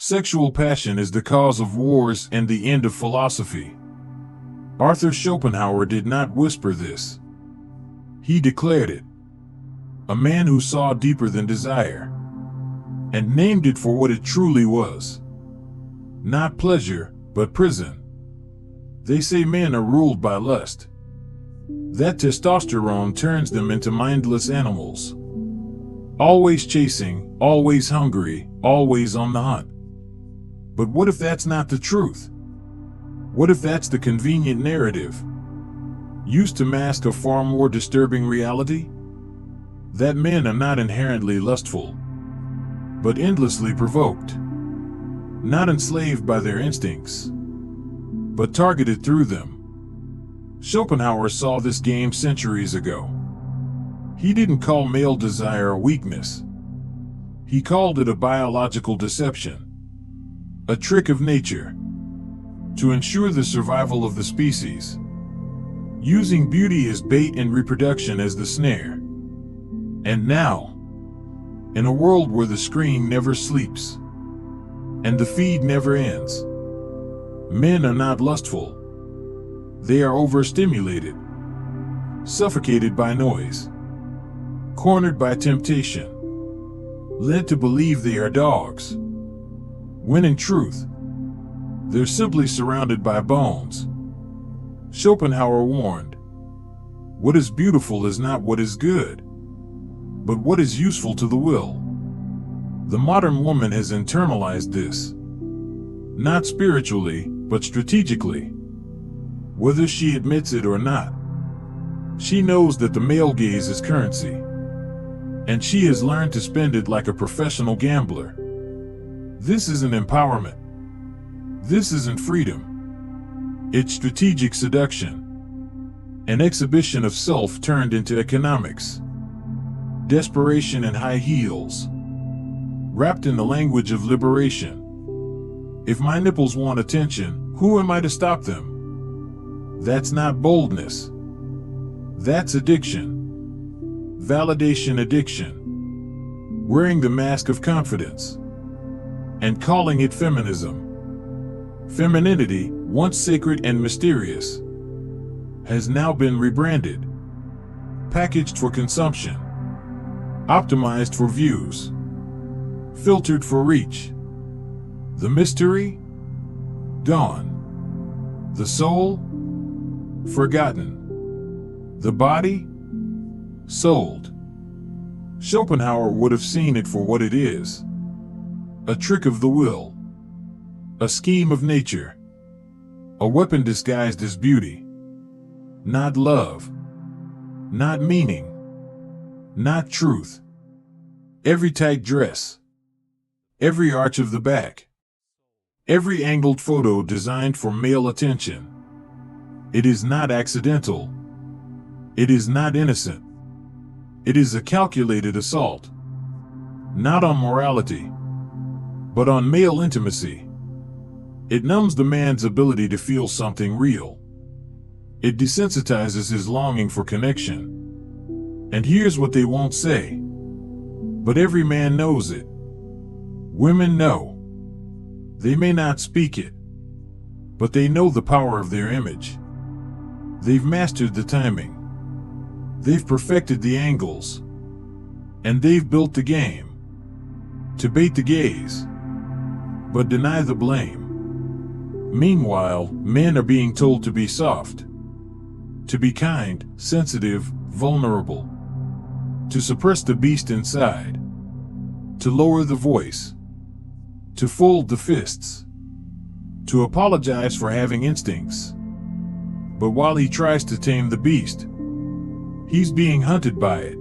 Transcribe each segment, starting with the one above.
Sexual passion is the cause of wars and the end of philosophy. Arthur Schopenhauer did not whisper this. He declared it. A man who saw deeper than desire, and named it for what it truly was. Not pleasure, but prison. They say men are ruled by lust. That testosterone turns them into mindless animals. Always chasing, always hungry, always on the hunt. But what if that's not the truth? What if that's the convenient narrative, used to mask a far more disturbing reality? That men are not inherently lustful, but endlessly provoked. Not enslaved by their instincts, but targeted through them. Schopenhauer saw this game centuries ago. He didn't call male desire a weakness. He called it a biological deception, a trick of nature, to ensure the survival of the species, using beauty as bait and reproduction as the snare. And now, in a world where the screen never sleeps, and the feed never ends, men are not lustful. They are overstimulated, suffocated by noise, cornered by temptation, led to believe they are dogs, when in truth, they're simply surrounded by bones. Schopenhauer warned, what is beautiful is not what is good, but what is useful to the will. The modern woman has internalized this, not spiritually, but strategically. Whether she admits it or not, she knows that the male gaze is currency, and she has learned to spend it like a professional gambler. This isn't empowerment. This isn't freedom. It's strategic seduction, an exhibition of self turned into economics. Desperation in high heels, wrapped in the language of liberation. If my nipples want attention, who am I to stop them? That's not boldness. That's addiction. Validation addiction. Wearing the mask of confidence, and calling it feminism. Femininity, once sacred and mysterious, has now been rebranded, packaged for consumption, optimized for views, filtered for reach. The mystery? Gone. The soul? Forgotten. The body? Sold. Schopenhauer would have seen it for what it is. A trick of the will. A scheme of nature. A weapon disguised as beauty. Not love. Not meaning. Not truth. Every tight dress. Every arch of the back. Every angled photo designed for male attention. It is not accidental. It is not innocent. It is a calculated assault. Not on morality, but on male intimacy. It numbs the man's ability to feel something real. It desensitizes his longing for connection. And here's what they won't say, but every man knows it. Women know. They may not speak it, but they know the power of their image. They've mastered the timing. They've perfected the angles. And they've built the game. To bait the gaze, but deny the blame. Meanwhile, men are being told to be soft, to be kind, sensitive, vulnerable, to suppress the beast inside, to lower the voice, to fold the fists, to apologize for having instincts. But while he tries to tame the beast, he's being hunted by it.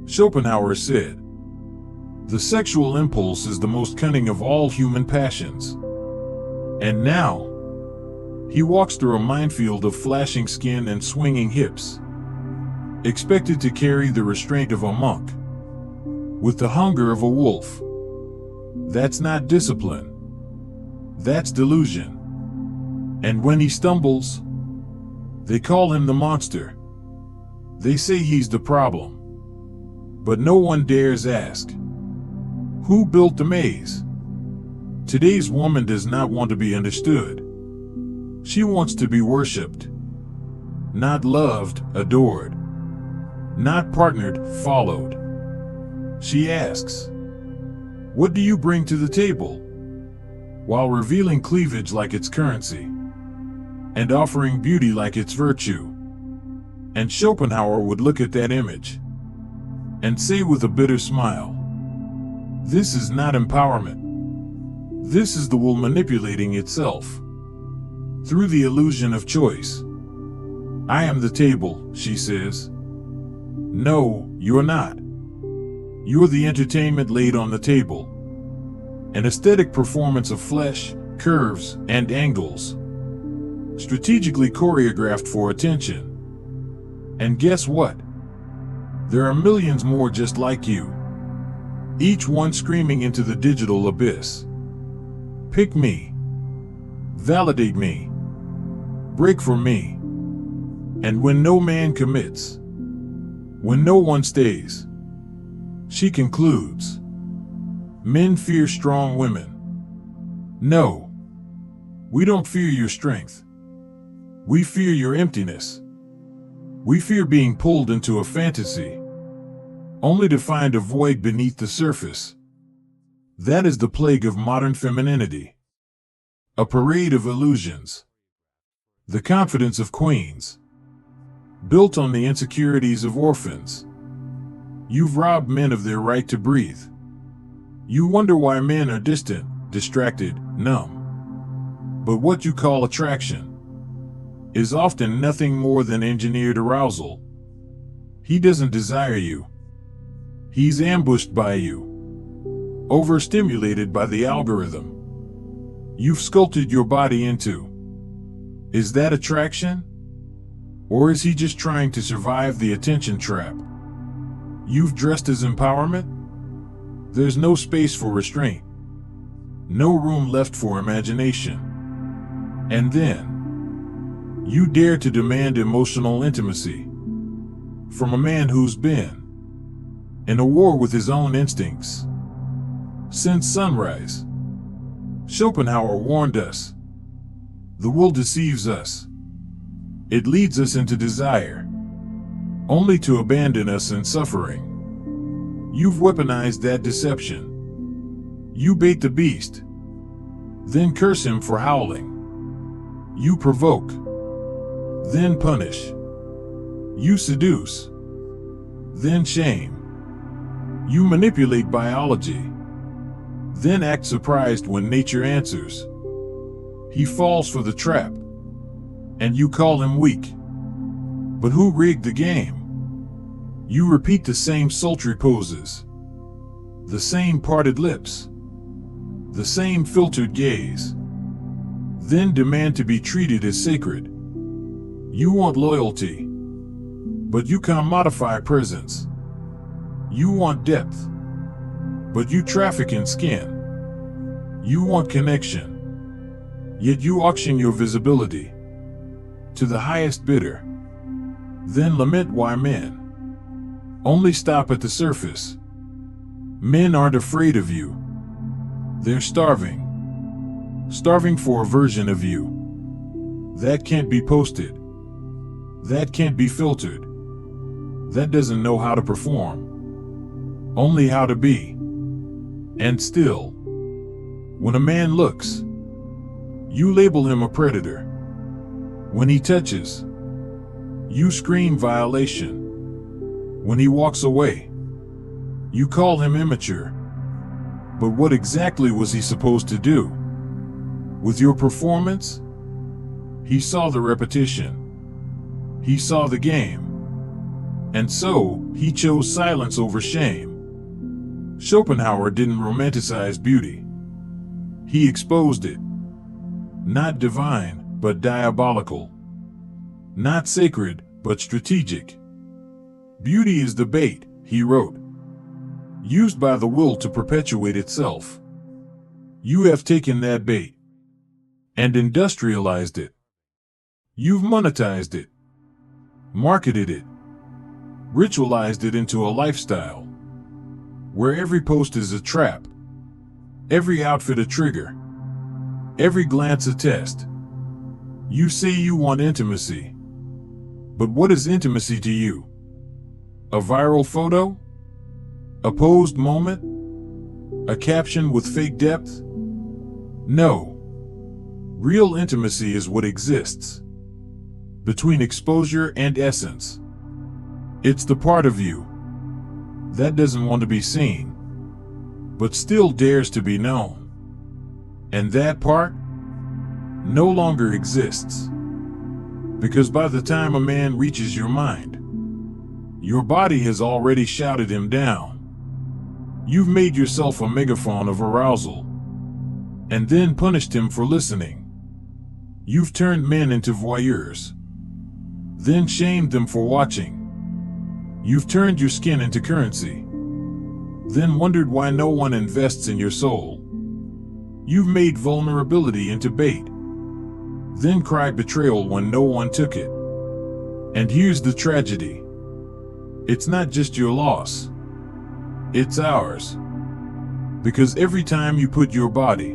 Schopenhauer said, the sexual impulse is the most cunning of all human passions. And now, he walks through a minefield of flashing skin and swinging hips, expected to carry the restraint of a monk, with the hunger of a wolf. That's not discipline. That's delusion. And when he stumbles, they call him the monster. They say he's the problem. But no one dares ask, who built the maze? Today's woman does not want to be understood. She wants to be worshipped. Not loved, adored. Not partnered, followed. She asks, "What do you bring to the table?" while revealing cleavage like its currency, and offering beauty like its virtue. And Schopenhauer would look at that image and say with a bitter smile, "This is not empowerment. This is the will manipulating itself through the illusion of choice." "I am the table," she says. "No, you're not. You're the entertainment laid on the table. An aesthetic performance of flesh, curves, and angles, strategically choreographed for attention. And guess what? There are millions more just like you, each one screaming into the digital abyss. Pick me. Validate me. Break for me." And when no man commits, when no one stays, she concludes, "Men fear strong women. No, we don't fear your strength. We fear your emptiness. We fear being pulled into a fantasy, only to find a void beneath the surface." That is the plague of modern femininity. A parade of illusions. The confidence of queens, built on the insecurities of orphans. You've robbed men of their right to breathe. You wonder why men are distant, distracted, numb. But what you call attraction is often nothing more than engineered arousal. He doesn't desire you. He's ambushed by you, overstimulated by the algorithm you've sculpted your body into. Is that attraction? Or is he just trying to survive the attention trap you've dressed as empowerment? There's no space for restraint, no room left for imagination. And then you dare to demand emotional intimacy from a man who's been in a war with his own instincts since sunrise. Schopenhauer warned us. The will deceives us. It leads us into desire, only to abandon us in suffering. You've weaponized that deception. You bait the beast, then curse him for howling. You provoke, then punish. You seduce, then shame. You manipulate biology, then act surprised when nature answers. He falls for the trap, and you call him weak. But who rigged the game? You repeat the same sultry poses, the same parted lips, the same filtered gaze, then demand to be treated as sacred. You want loyalty, but you commodify presence. You want depth, but you traffic in skin. You want connection, yet you auction your visibility to the highest bidder. Then lament why men only stop at the surface. Men aren't afraid of you. They're starving. Starving for a version of you that can't be posted, that can't be filtered, that doesn't know how to perform, only how to be. And still, when a man looks, you label him a predator. When he touches, you scream violation. When he walks away, you call him immature. But what exactly was he supposed to do with your performance? He saw the repetition. He saw the game. And so, he chose silence over shame. Schopenhauer didn't romanticize beauty. He exposed it. Not divine, but diabolical. Not sacred, but strategic. Beauty is the bait, he wrote, used by the will to perpetuate itself. You have taken that bait and industrialized it. You've monetized it, marketed it, ritualized it into a lifestyle where every post is a trap, Every outfit a trigger. Every glance a test. You say you want intimacy. But what is intimacy to you? A viral photo? A posed moment? A caption with fake depth? No. Real intimacy is what exists between exposure and essence. It's the part of you that doesn't want to be seen, but still dares to be known. And that part no longer exists. Because by the time a man reaches your mind, your body has already shouted him down. You've made yourself a megaphone of arousal, and then punished him for listening. You've turned men into voyeurs, then shamed them for watching. You've turned your skin into currency, then wondered why no one invests in your soul. You've made vulnerability into bait, then cried betrayal when no one took it. And here's the tragedy. It's not just your loss. It's ours. Because every time you put your body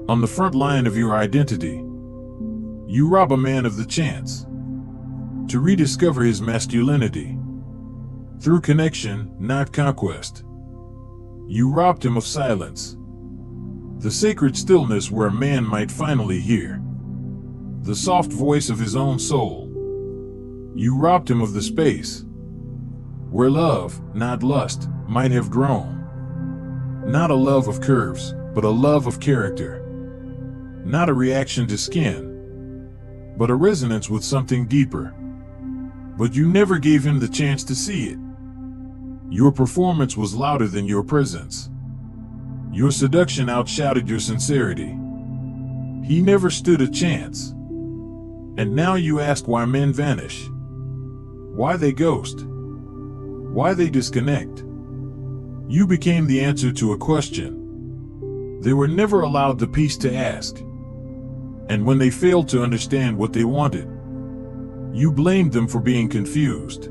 on the front line of your identity, you rob a man of the chance to rediscover his masculinity through connection, not conquest. You robbed him of silence, the sacred stillness where a man might finally hear the soft voice of his own soul. You robbed him of the space where love, not lust, might have grown. Not a love of curves, but a love of character. Not a reaction to skin, but a resonance with something deeper. But you never gave him the chance to see it. Your performance was louder than your presence. Your seduction outshouted your sincerity. He never stood a chance. And now you ask why men vanish, why they ghost, why they disconnect. You became the answer to a question they were never allowed the peace to ask. And when they failed to understand what they wanted, you blamed them for being confused.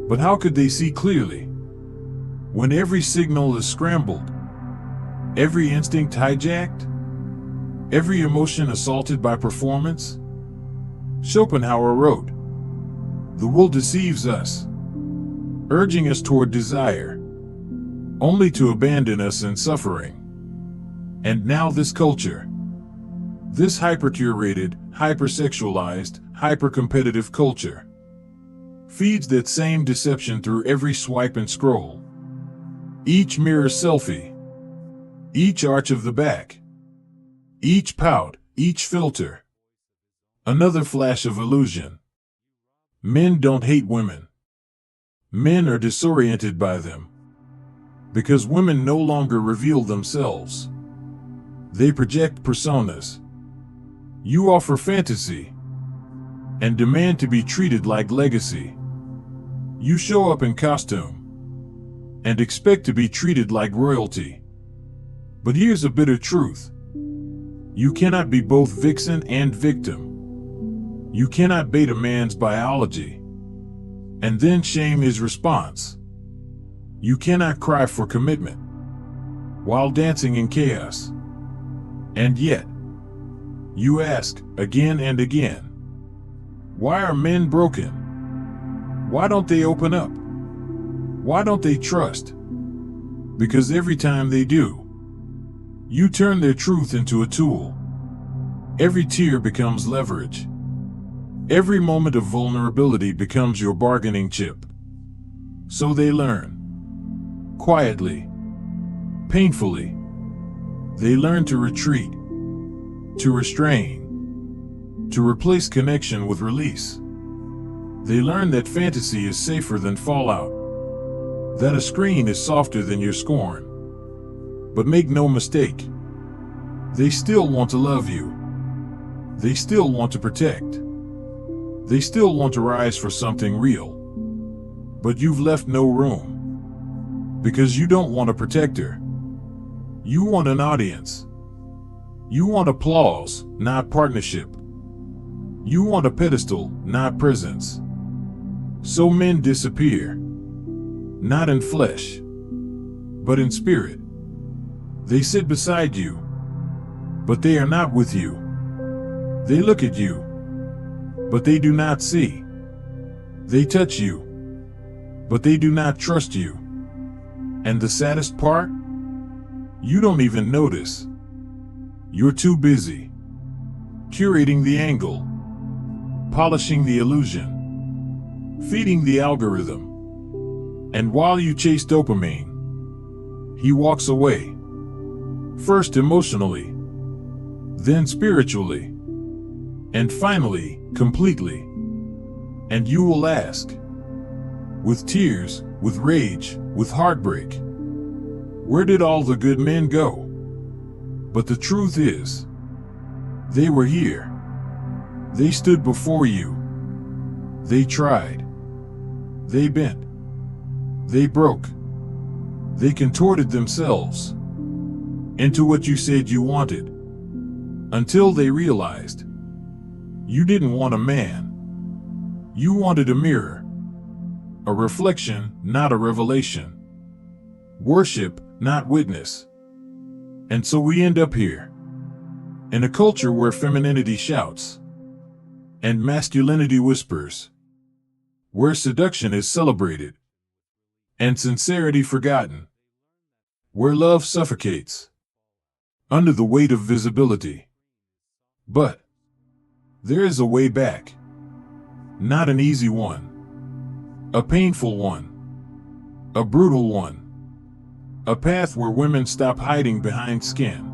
But how could they see clearly when every signal is scrambled, every instinct hijacked, every emotion assaulted by performance? Schopenhauer wrote, "The will deceives us, urging us toward desire, only to abandon us in suffering." And now this culture, this hyper-curated, hypersexualized, hyper-competitive culture, feeds that same deception through every swipe and scroll. Each mirror selfie, each arch of the back, each pout, each filter, another flash of illusion. Men don't hate women. Men are disoriented by them. Because women no longer reveal themselves. They project personas. You offer fantasy and demand to be treated like legacy. You show up in costume and expect to be treated like royalty. But here's a bitter truth. You cannot be both vixen and victim. You cannot bait a man's biology and then shame his response. You cannot cry for commitment while dancing in chaos. And yet, you ask again and again, why are men broken? Why don't they open up? Why don't they trust? Because every time they do, you turn their truth into a tool. Every tear becomes leverage. Every moment of vulnerability becomes your bargaining chip. So they learn. Quietly. Painfully. They learn to retreat. To restrain. To replace connection with release. They learn that fantasy is safer than fallout. That a screen is softer than your scorn. But make no mistake. They still want to love you. They still want to protect. They still want to rise for something real. But you've left no room. Because you don't want a protector. You want an audience. You want applause, not partnership. You want a pedestal, not presence. So men disappear. Not in flesh, but in spirit. They sit beside you, but they are not with you. They look at you, but they do not see. They touch you, but they do not trust you. And the saddest part? You don't even notice. You're too busy curating the angle, polishing the illusion, feeding the algorithm. And while you chase dopamine, he walks away. First emotionally, then spiritually, and finally, completely. And you will ask, with tears, with rage, with heartbreak, where did all the good men go? But the truth is, they were here. They stood before you. They tried. They bent. They broke. They contorted themselves into what you said you wanted, until they realized you didn't want a man. You wanted a mirror, a reflection, not a revelation, worship, not witness. And so we end up here, in a culture where femininity shouts and masculinity whispers, where seduction is celebrated and sincerity forgotten, where love suffocates under the weight of visibility. But there is a way back, not an easy one, a painful one, a brutal one, a path where women stop hiding behind skin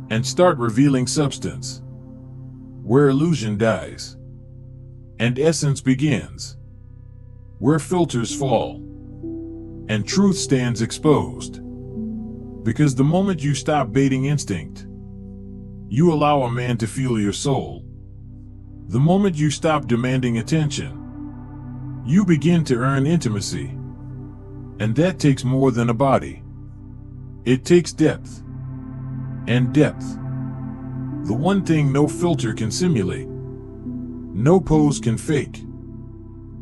and start revealing substance, where illusion dies and essence begins, where filters fall and truth stands exposed. Because the moment you stop baiting instinct, you allow a man to feel your soul. The moment you stop demanding attention, you begin to earn intimacy. And that takes more than a body. It takes depth. And depth, the one thing no filter can simulate, no pose can fake,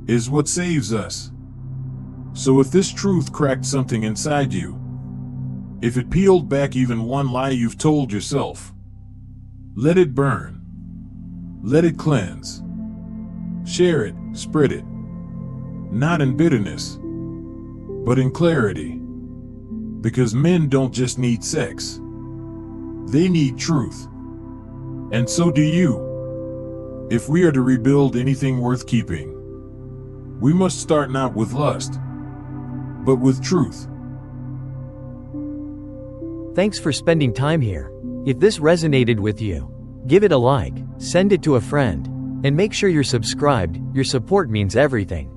is what saves us. So if this truth cracked something inside you, if it peeled back even one lie you've told yourself, let it burn. Let it cleanse. Share it, spread it. Not in bitterness, but in clarity. Because men don't just need sex. They need truth. And so do you. If we are to rebuild anything worth keeping, we must start not with lust, but with truth. Thanks for spending time here. If this resonated with you, give it a like, send it to a friend, and make sure you're subscribed. Your support means everything.